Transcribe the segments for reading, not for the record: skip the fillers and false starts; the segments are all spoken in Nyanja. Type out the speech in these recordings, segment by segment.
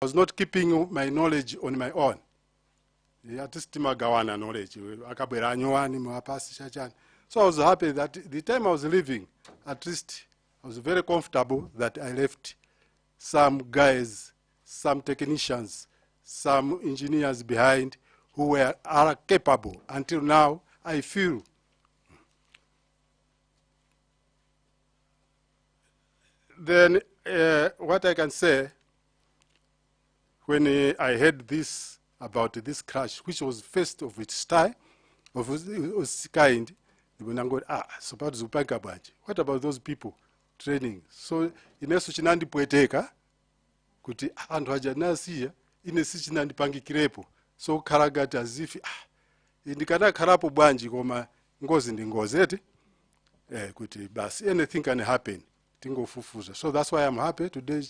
was not keeping my knowledge on my own. At least magawana knowledge. So I was happy that the time I was leaving, at least I was very comfortable that I left some guys, some technicians, some engineers behind who are capable. Until now, I feel then what I can say, when I heard this about this crash, which was first of its time, of its kind, when I go, what about those people training? So ineso chinandi poeteka, kuti antu ajanasiya, inesi chinandi pangikirepo. So karagati as if, indikana karapo bwanji koma ngozi ndi ngozeti, kuti basi anything can happen. So that's why I'm happy today,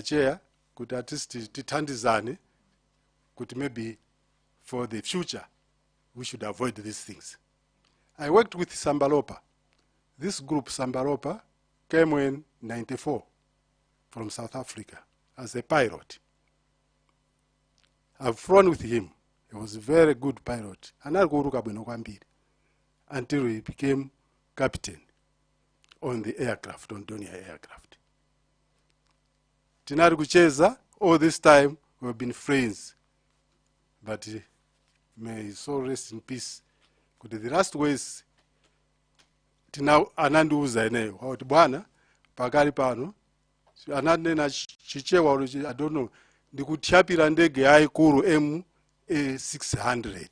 Chair, could at least titandizane, could maybe for the future, we should avoid these things. I worked with Sambalopa. This group, Sambalopa, came in '94 from South Africa as a pilot. I've flown with him. He was a very good pilot. Until he became captain on the aircraft, on Donia aircraft. Tinari kucheza, all this time we've been friends. But may his soul rest in peace. The last ways, tina anandu uza eneo. Wauti bwana, pakari pano, anande na chichewa uruji, I don't know, ndikuchapira ndege haikuru MA600.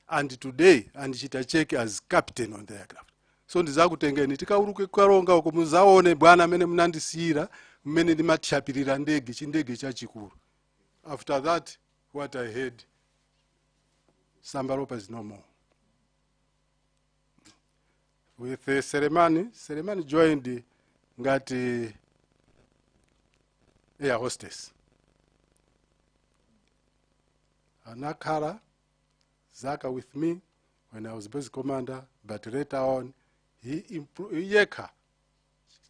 And today, and chitacheke as captain on the aircraft. So ndizakutengeni tikauruke kwaronga uko muzaone bwana amene munandisira mmene ndimachapirira ndege chindege chachikuru. After that, what I heard, Sambalopa is no more. With Seremani joined ngati air hostess. Anakara Zaka with me when I was base commander, but later on yeka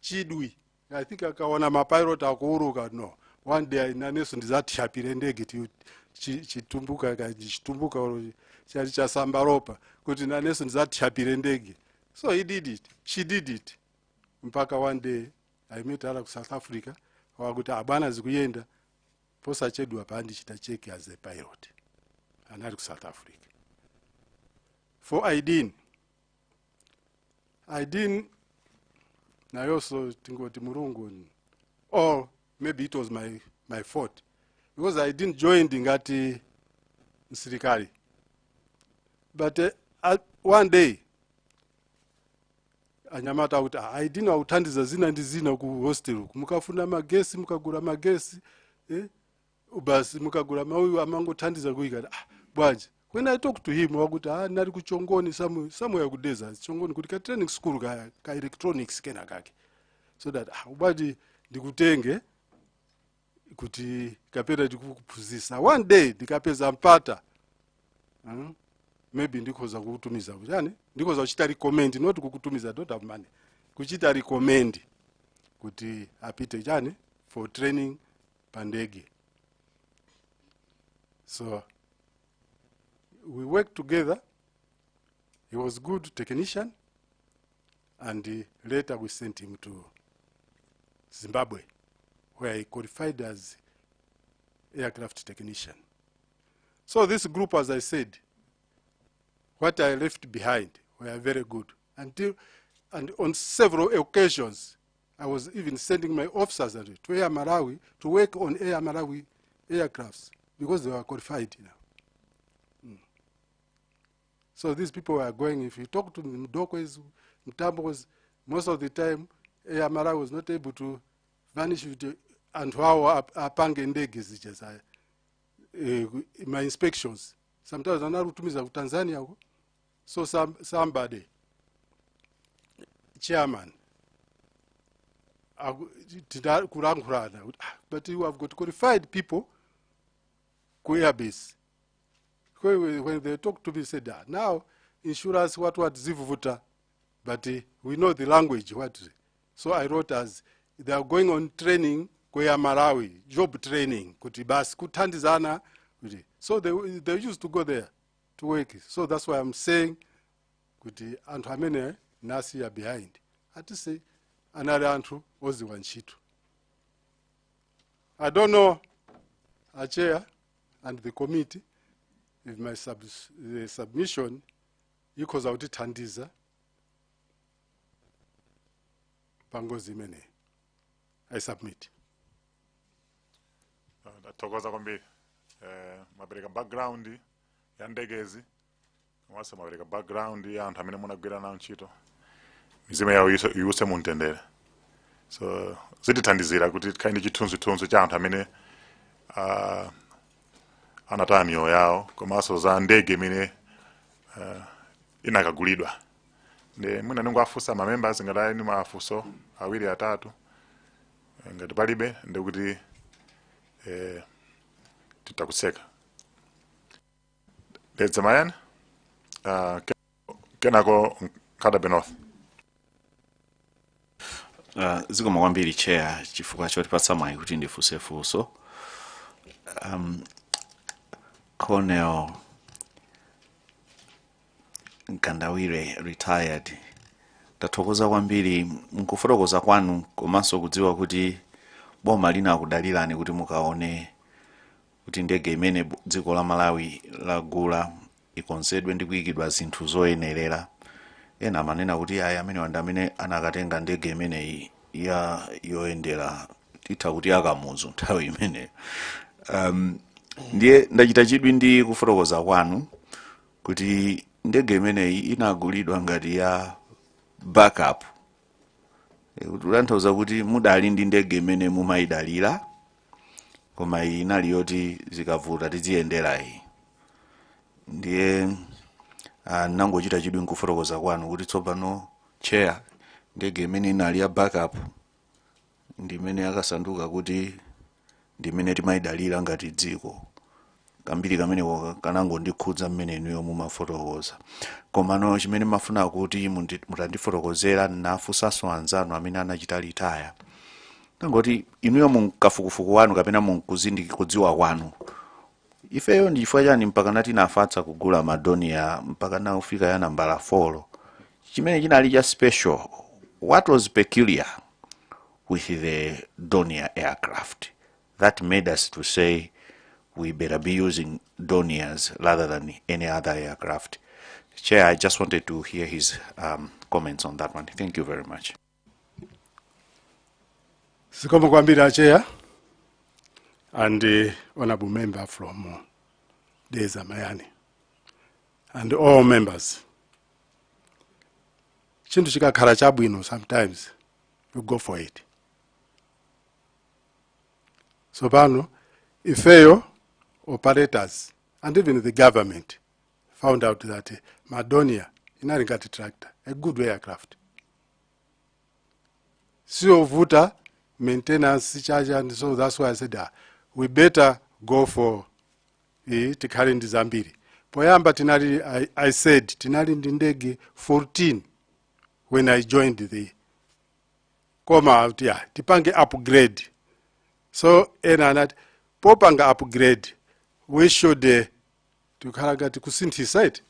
chidwi. I think akaona mapilot akuruka no. One day inaneso ndizachapire ndege chitumbuka chali cha Sambalopa kuti inaneso ndizachapire ndege. So he did it. She did it. Mpaka one day I met her ku South Africa. Wakuti abana zikuyenda posa chedwa pandi chitacheki as a pilot. Anali ku South Africa. For Aidin nayoso tingoti murungu, or maybe it was my fault, because I didn't join ngati msirikali. But one day anyamata kuti Aidin autandiza zina ndi zina ku hostel, mukafuna magesi, mukagura magesi, ubasi mukagura mauyu amangotandiza kuika. Bwaje, when I talked to him, wakuti nari kuchongoni somewhere kudeza chongoni kuti ka training school ka electronics kena kake, so that ubadi ndikutenge kuti kapera ndikupuzisa. One day ndikapeza mpata, maybe ndikoza kutumiza kujani, ndikoza kuchita recommend, not kukutumiza, don't have money, kuchita recommend kuti apite jani for training pandege. So we worked together. He was a good technician, and later we sent him to Zimbabwe, where he qualified as aircraft technician. So this group, as I said, what I left behind were very good. And on several occasions, I was even sending my officers to Air Malawi to work on Air Malawi aircrafts because they were qualified now. So these people were going, if you talk to Mdokwes, Mtambos, most of the time, Air Malawi was not able to vanish with the, and how apange ndege zijaza. My inspections, sometimes anarutumiza ku Tanzania, so somebody, chairman, but you have got qualified people ku Airbase. When they talked to me, said, now insurance what zivuvuta, but we know the language what. So I wrote as they are going on training kweya Malawi, job training, kuti basi kuthandizana. So they used to go there to work. So that's why I'm saying kuti anthu amene nasi are behind. Atisi anali anthu oziwa ntchito. I don't know, Chair and the committee, if my submission equals out thandiza pangozi imene. I submit. Ndatokoza kwambiri. Mabereka background ya ndegezi. Mwasa mabereka background ya anthu amene munagwira nawo ntchito. Mizimu yawo iwuse muntendere. So zitithandizira kuti kaindi chithunzi cha anthu amene anataya miyoyo yawo komanso za ndege imene inakagulidwa. Mwina ndingowafunsa ma members ngati ali ndi mafunso awiri atatu. Ngati palibe ndikuti titakuseka. Let's mayan. Kenako Kadabe North. Zikomo kwambiri chair chifukwa chotipatsa mwayi kuti ndifunse funso. Colonel Nkandawire retired. Tathokoza kwambiri mkufotokoza kwanu komanso kudziwa kuti boma linakudalirani kuti mukaone kuti ndege imene dziko la Malawi lagula ikonzedwe ndi kuyikidwa zinthu zoyenerera. Ena manena kuti aya amene wanda amene anakatenga ndege imene ya yoendera titha kuti akamuzu nthawi imene. Ndiye ndachita chidwi ndi kufotokoza kwanu kuti ndege imene inagulidwa ngati ya backup. Kutanthauza kuti mudali ndi ndege imene mumayidalira koma inali yoti zikavuta tiziyendera iyi. Ndiye nangochita chidwi nkufotokoza kwanu kuti tsopano chair ndege imene inali ya backup ndimene akasanduka kuti ndimene timayidalira ngati dziko. Kambiri kamene kanango ndikhudza mmene inuyo mumafotokoza. Komano chimene mafuna kuti mutandifotokozera nafunsanso anzanu amene anachita retire. Ngoti inuyo munkafukufuku wanu kapena kudziwa kwanu. Ifeyo ndi chifukwa chani mpaka nati nafatsa kugula madonia mpaka na ufika ya nambala 4. Chimene chinali cha special. What was peculiar with the Donia aircraft that made us to say we better be using Donias rather than any other aircraft? Chair, I just wanted to hear his comments on that one. Thank you very much. Zikomo kwambiri Chair and honorable member from Deza Mayani and all members. Chintu chikakhala chabwino sometimes you go for it. So pano ifeyo operators and even the government found out that Madonia inali ngati tractor, a good aircraft. So vuta maintenance charge, and so that's why I said we better go for tikhale ndi zambiri. Poyamba tinali I said tinali ndi ndege 14 when I joined the koma out tipange upgrade. So enanat popanga upgrade we should tukhala ngati kusinthisa it.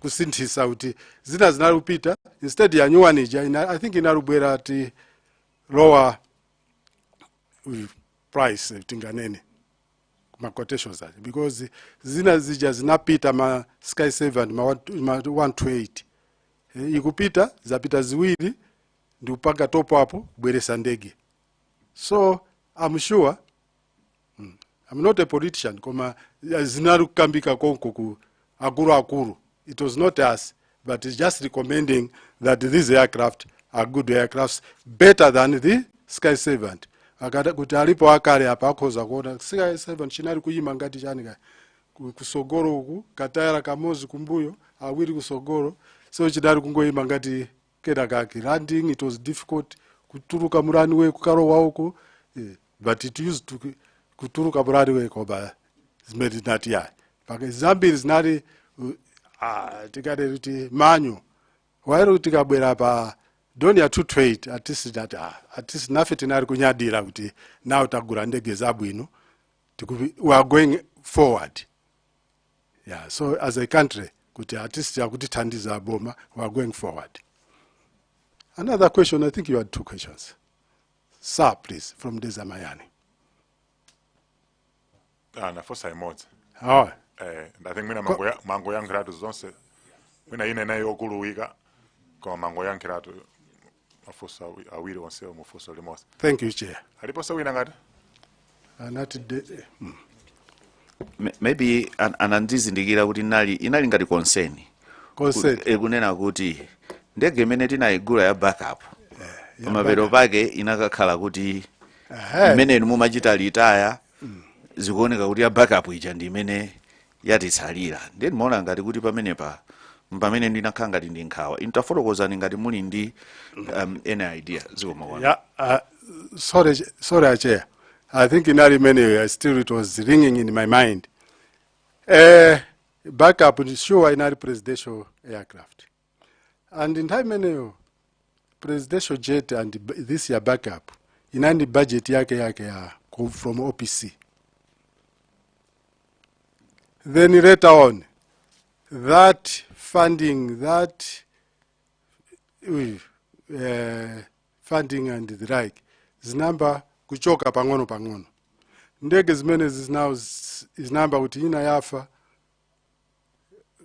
Kusinthisa kuti zina zinalupita instead ya nyuwanija I think inalubwera ati lower price tinganene ma quotations that because zina zija zinapita ma Sky 7 ma 128 ikupita zapita ziwiri ndi upanga top hapo bweresa ndege. So I'm sure I'm not a politician koma zinarukambika konko ku akuru. It was not us, but it's just recommending that these aircraft are good aircrafts, better than the Sky 7. Akada kuti alipo akale apa akhoza kuona Sky 7 chinali kuyima ngati chani kusogoro uku katayara kamozi kumbuyo awiri kusogoro, so chinali kungoyima ngati keda kaki landing. It was difficult kuturuka murani we kukarowa uku, but it used to kuturuka murani we koba zimedi nati ya pake zambiri zinali tikade kuti manyo wairo tikabwera pa don't ya tutwait at least nafe tinari kunyadira kuti now tagura ndege zabwino we are going forward. Yeah, so as a country kuti at least yakuti thandiza boma, we are going forward. Another question, I think you had two questions. Sir, please, from Dezamayani. Na fosa imodzi. Oh. I think mina mango yankhiratu zonse. Mina ine nayo okuluwika koma mango yankhiratu mafosa awiri onsewo mufosa limodzi. Thank you, Chair. Alipo sewina ngati? Maybe anandizindikira kuti inali ngati concern. Kunena kuti ndege imene tinayigula ya backup. Pamapero pake inakakhala kuti imene mumachita litaya zikuoneka kuti ya backup ija ndi imene yatitsalira. Ndiye ndimaona ngati kuti pamene ndinakhala ngati ndi nkhawa. Intafotokozani ngati muli ndi any idea zikoma kwanu. Yeah, sorry, Chair. I think in every many still it was ringing in my mind. Backup sure in our presidential aircraft. And in time many presidential jet and this year backup in any budget yake from OPC. Then later on, that funding, funding and the like, is number kuchoka pang'ono. Ndege zimene is number kuti ina yafa,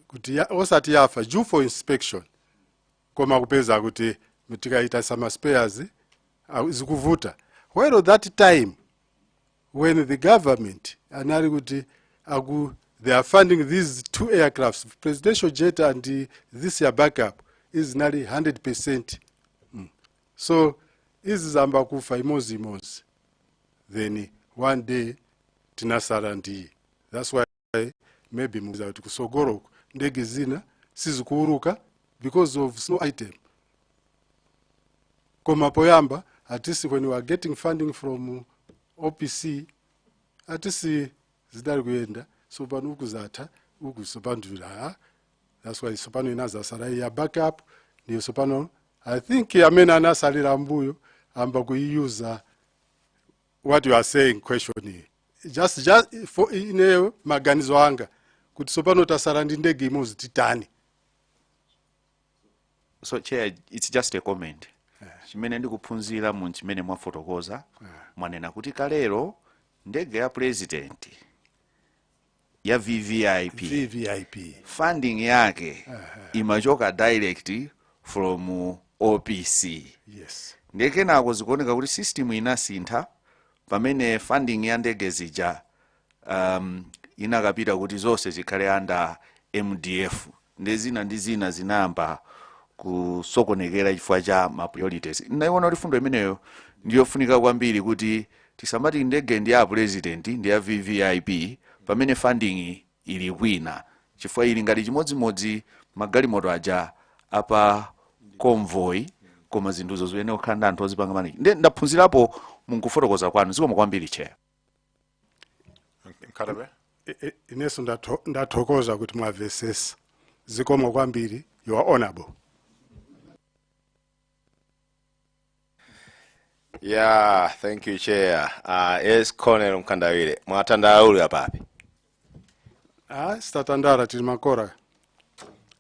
kuti osati yafa, due for inspection. Koma kupeza kuti tikaita some spares zikuvuta. While at that time, when the government anali kuti they are funding these two aircrafts, presidential jet and this year backup is nearly 100%. So izi zamba kufa imozi. Then one day tinasala ndi. That's why maybe muza kuti kusogoro ndege zina sizikuuruka because of snow item. Koma poyamba, at least when we are getting funding from OPC, at least zidari kuyenda, sopano ukuzata, sopano that's why sopano inaza sarai ya backup, ni sopano, I think amena nasalira mbuyo, amba kuiuza what you are saying question. Just for ine maganizo anga, kuti sopano tasarandi ndege imozi titani. So Chair, it's just a comment. Chimene ndikuphunzira mu chimene mwafotokoza mwanena kuti kalero ndege ya president ya VVIP funding yake imachoka direct from OPC. Yes. Ndege nako zikuoneka kuti system inasintha pamene funding ya ndege zija inakapita kuti zonse zikhale under MDF. Ndezina zinamba kusokonekera chifukwa cha ma priorities. Ndaiona kuti fundo imeneyo ndiyofunika kwambiri kuti tisamati ndege ndi ya president ndi ya VVIP pamene funding ili kwina chifukwa ili ngati chimodzimodzi magalimoto aja apa convoy koma zinthuzo zimene okhanda anthu ozipanga maniki. Ndaphunzirapo munkufotokoza kwanu zikoma kwambiri Chair. Nkarabe? Ineso ndathokoza kuti mwavesesa zikoma kwambiri, you are honorable. Yeah, thank you, Chair. Yes, Colonel Mkandawire. Mwatandauli apapi? Sitatandara tili makora.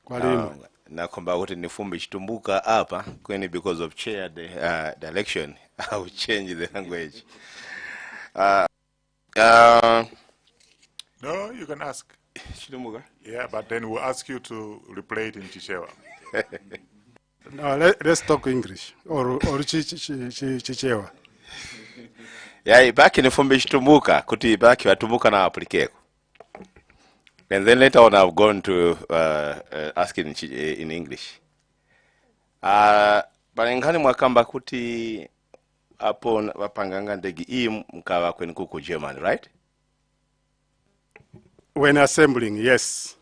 Kwa lino. Nakomba kuti nifumbi chitumbuka hapa kweni because of Chair the election. I will change the language. No, you can ask. Chitumbuka? Yeah, but then we'll ask you to replay it in Chichewa. No, let's talk English or Chichewa. Yeah, ibaki nifumbi chitumbuka kuti ibaki watumbuka na aplikeko. And then later on I've gone to ask it in English. Balengani mwakamba kuti apo wapanganga ndegi hii mkawa kweni kuku German, right? When assembling, yes.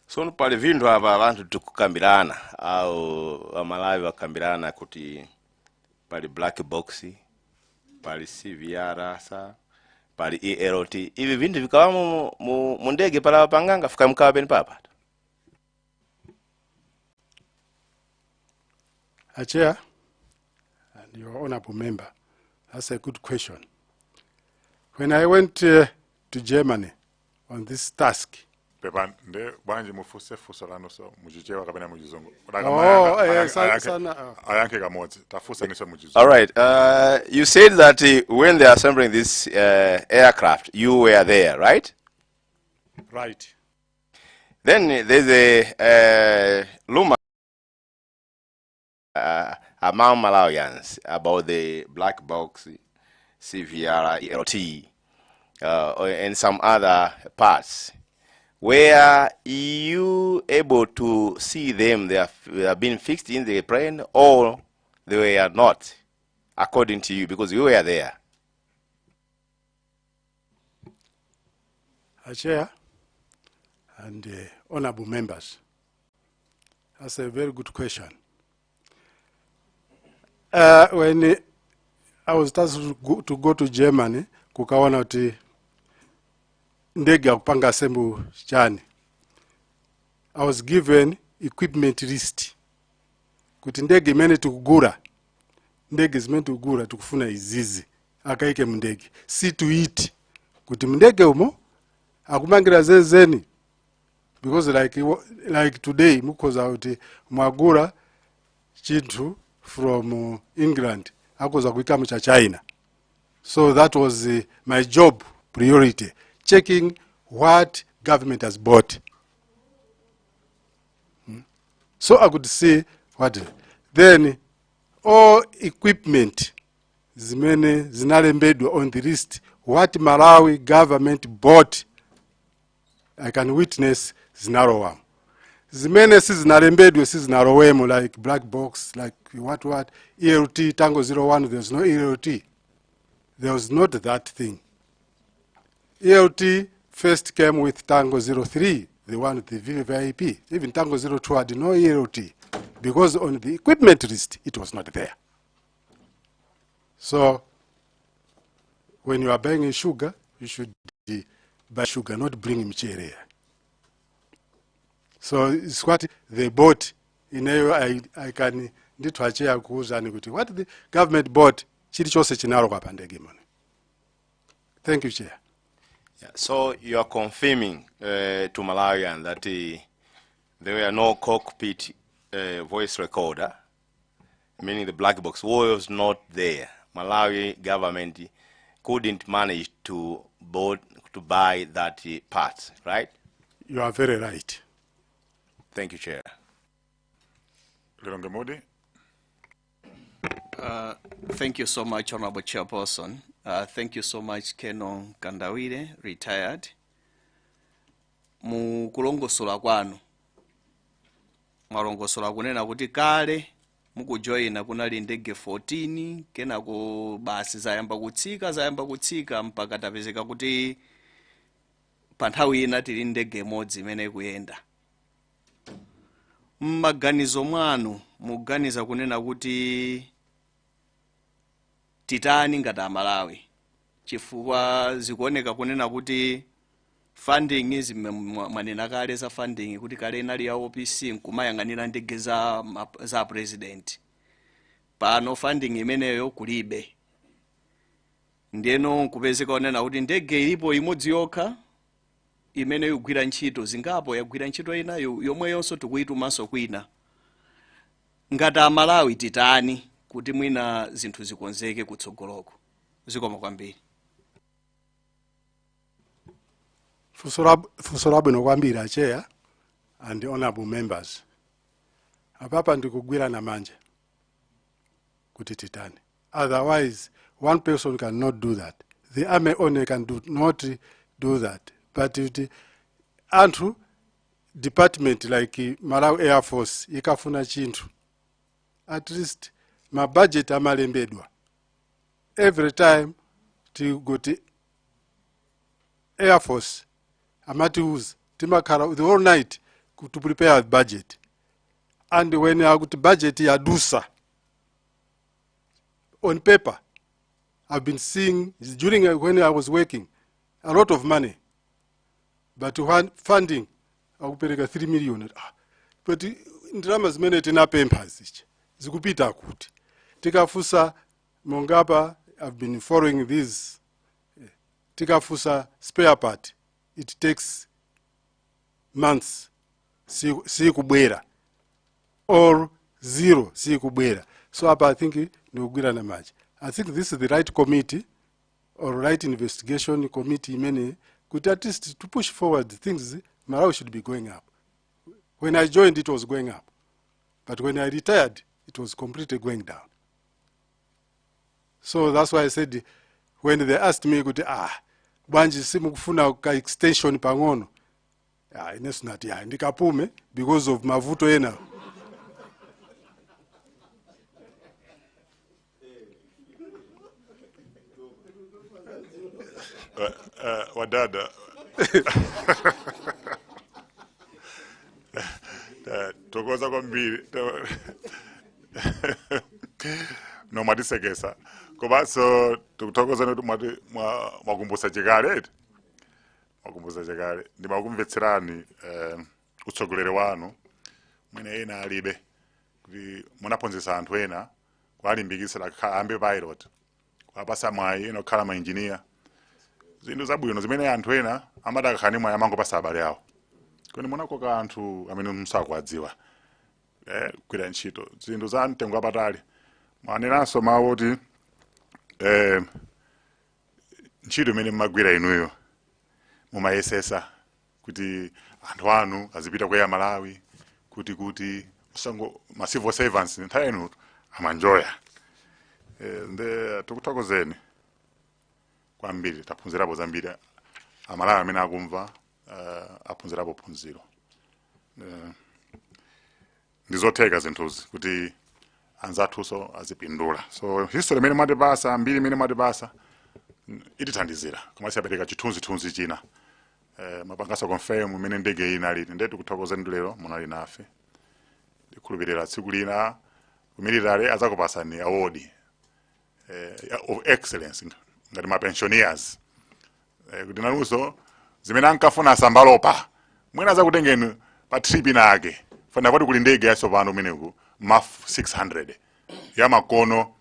So pale vindu hapa abantu tukukambirana au Malawi wakambirana kuti pale black box, pale CVR sa, pale ELT. Hivi vindu vikawa mu ndege pala wapanganga fika mkawa beni papa. Chair and your honorable member, that's a good question. When I went to Germany on this task, pepa nde bwanji mufuse fuso lanu so muchichewa kapena muchizungu ayanke kamodzi tafusa niso muchizungu. All right. You said that when they are assembling this aircraft, you were there, right? right? Then there's a rumor among Malawians about the black box, CVR, ELT, and some other parts. Were you able to see them? They have been fixed in the plane, or they were not, according to you, because you were there? Chair and honorable members, that's a very good question. When I was tasked to go to Germany, kukaona uti ndege ya kupanga sembu chani, I was given equipment list. Kuti ndege imene tukugura, ndege zimene tukugura tukufuna izizi, akaike mndege. See to it, kuti mndege umo, akumangira zezeni. Because like today, mukoza uti mwagura chintu from England, akoza kuika mcha China. So that was my job priority, checking what government has bought. So I could see what. Then all equipment zimene zinalembedwa on the list, what Malawi government bought, I can witness zinarowam. Zimene si zinalembedwa si zinarowemo, like black box, like what, ELT, Tango 01, there's no ELT. There was not that thing. ELT first came with Tango 03, the one with the VIP. Even Tango 02 had no ELT, because on the equipment list, it was not there. So, when you are buying sugar, you should buy sugar, not bring mchere. So, it's what they bought. In a, I can what the government bought, thank you, Chair. Yeah, so you are confirming to Malawian that there were no cockpit voice recorder, meaning the black box was not there. Malawi government couldn't manage to buy that part, right? You are very right. Thank you, Chair. Thank you so much, Honorable Chairperson. Thank you so much, Keno Kandawire, retired. Mu kulongosola kwanu. Malongosola kunena kuti kale mukujoyina kunali ndege 14, kenako basi zayamba kutsika mpaka tapezeka kuti pa nthawi ina tili ndege imodzi imene ikuyenda. Mmaganizo mwanu muganiza kunena kuti titani ngati Amalawi, chifukwa zikuoneka kunena kuti funding manena kale za funding kuti kale inali ya OPC nkumayang'anira ndege za president. Pano funding imeneyo kulibe. Ndiyeno nkupezeka onena kuti ndege ilipo imodzi yokha imene yogwira ntchito, zingapo yagwira ntchito ina yomwe yonso tikuyitumanso kwina. Ngati Amalawi titani kuti mwina zinthu zikonzeke kutsogoloko. Zikoma kwambiri. Fusorabu no kwambira, Chair and honorable members. Apapa ndikugwira na manje kuti titani. Otherwise, one person cannot do that. The army only can not do that. But Andrew department like Malawi Air Force ikafuna chintu, at least my budget amalembedwa. Every time to go to Air Force, Mathews, timakara the whole night to prepare a budget. And when I got budget yadusa on paper, I've been seeing during when I was working a lot of money. But one funding, I will pay 3 million. But in dramas, many tina papers. zikupita kuti tikafusa mongapa I've been following these tikafusa spare part it takes months si kubwera or zero si kubwera. So I think ndikugwira na maji. I think this is the right committee or right investigation committee many could at least to push forward things. Malawi should be going up. When I joined it was going up, but when I retired it was completely going down. So that's why I said when they asked me kuti banji simukufuna ka extension pang'ono inesunati ndikapume because of mavuto ena. Wadada tokoza kwambiri no matisekesa komanso tikutokoza kuti mwakumbusa chikale mwakumbusa chikale ndimakumvetserani utsogoleri wanu mwene ena alibe kuti munaphunzitsa anthu ena kuwalimbikitsira ambe pilot kwapasa mwayi inokhala ma engineer zinthu zabwino zimene anthu ena amadakakhala mwayi amangopasa abale awo kweni munakoka anthu amene musakuwadziwa kugwira ntchito zinthu za mtengo wapatali mwaneranso mawu kuti ntchito imene mmagwira inuyo mumayesesa kuti anthu anu azipita kwa Malawi kuti usango ma civil servants nthawi inu amanjoya nde tikuthokozeni kwambiri taphunzirapo zambiri Amalawi amene akumva aphunzirapo phunziro ndizotheka zinthuzi kuti anzathuso azipindula. So history imene mwatipasa mbiri imene mwatipasa itithandizira koma siyapereka chithunzithunzi china mapangaso confirm imene ndege inaliti nde tikuthokozeni lero munali nafe ndikhulupirira tsiku lina military azakupasani award of excellence ngati ma pensioners kuti nanuso zimene ankafuna asambalopa mwina azakutengeni pa trip inake fana kuti kuli ndege yasopano umeneku MAF 600 ya makono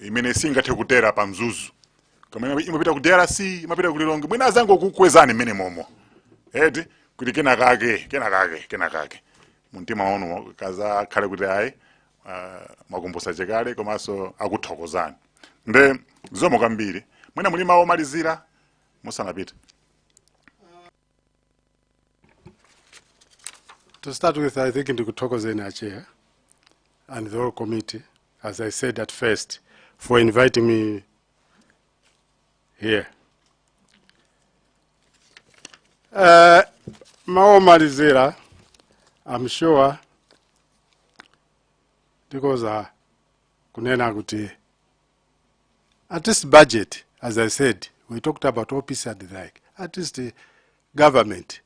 imene singathe kutera pa mzuzu kama imapita ku DRC imapita ku Lilongwe mwina azango kukwezani mmene momo kuti kenakake muntima wanu kaza khale kuti ayi mwakumbusa chekale komanso akuthokozani nde zomo kwambiri mwina muli mawu omalizira musanapita. To start with, I think ndikuthokozeni achair and the whole committee, as I said at first, for inviting me here. Mawu omalizira, I'm sure, because kunena kuti at least budget, as I said, we talked about OPC and the like, at least the government,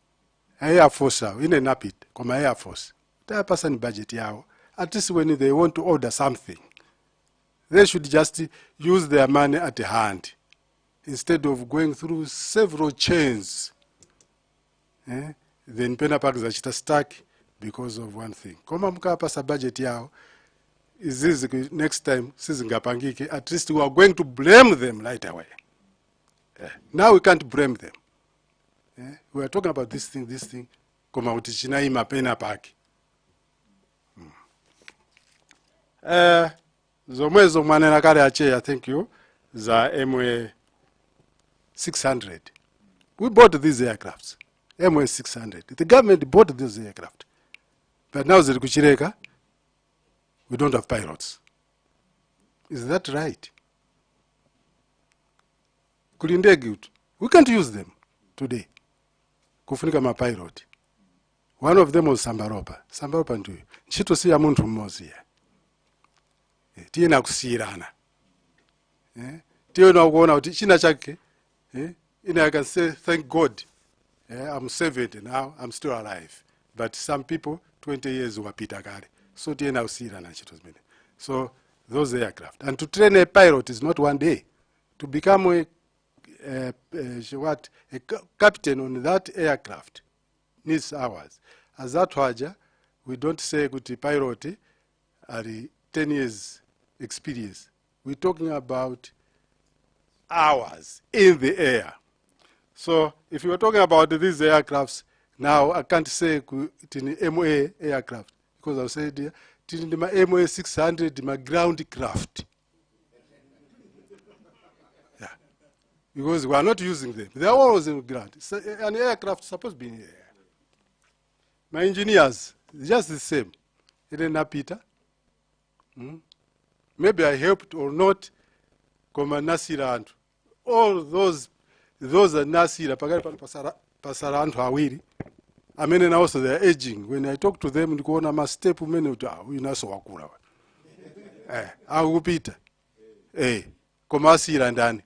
Air Force, in a napit, come Air Force, they person budget yao. At least when they want to order something, they should just use their money at hand instead of going through several chains. Then pena packs are stuck because of one thing. Koma mka pasa budget yao, is this next time, at least we are going to blame them right away. Now we can't blame them. We are talking about this thing. Koma utichina ima pena paki. Zomwezo manena kale ache, thank you, za MW 600. We bought these aircrafts, MW 600. The government bought these aircraft. But now zili kuchireka, we don't have pilots. Is that right? Kulindegi, we can't use them today. Kufunika ma pilot. One of them was Sambaropa. Sambaropa ndio. Nchito si ya muntu mmozi ya. Tiena kusirana. Tiena kuona uti china chake. I can say thank God. I'm 70 now, I'm still alive. But some people 20 years wapita kale. So tiena kusirana nchito zimene. So those aircraft. And to train a pilot is not one day. To become a captain on that aircraft needs hours. As that waja, we don't say kuti pilot ari 10 years experience. We're talking about hours in the air. So if you are talking about these aircrafts, now I can't say it in MA aircraft, because I said it in my MA 600, my ground craft. Yeah. Because we are not using them. They are always in ground. So an aircraft is supposed to be in the air. My engineers, just the same. Irena Peter. Maybe I helped or not. Koma Nasira and all those are Nasira. Pasara antu awiri. I mean, also they are aging. When I talk to them, you go on a step. We naso wakura. Peter. Koma Nasira and Dani.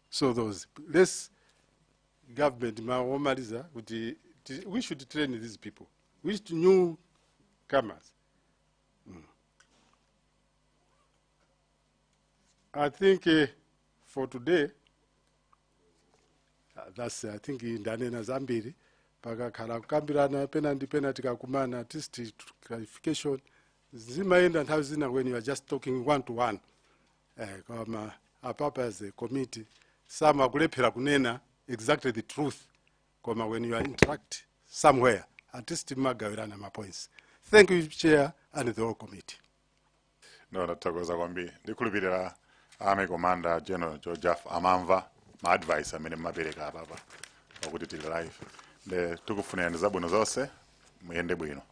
So those this government, we should train these people. We should newcomers. I think for today, that's I think in Danena Zambiri, Pagakara Kambirana, penalty Kakumana, at least clarification. Zimaend and Hazina when you are just talking one-to-one. Our papa as a committee, some are kunena exactly the truth. When you are interact somewhere, at least Magawirana my points. Thank you, Chair, and the whole committee. No, that goes awambi. The Kulubira Army Commander General Joseph Amamva, my advice, I mean, Mabireka Baba, or would it life. The Tukufune and Zabuno Zose, Muyende Bueno.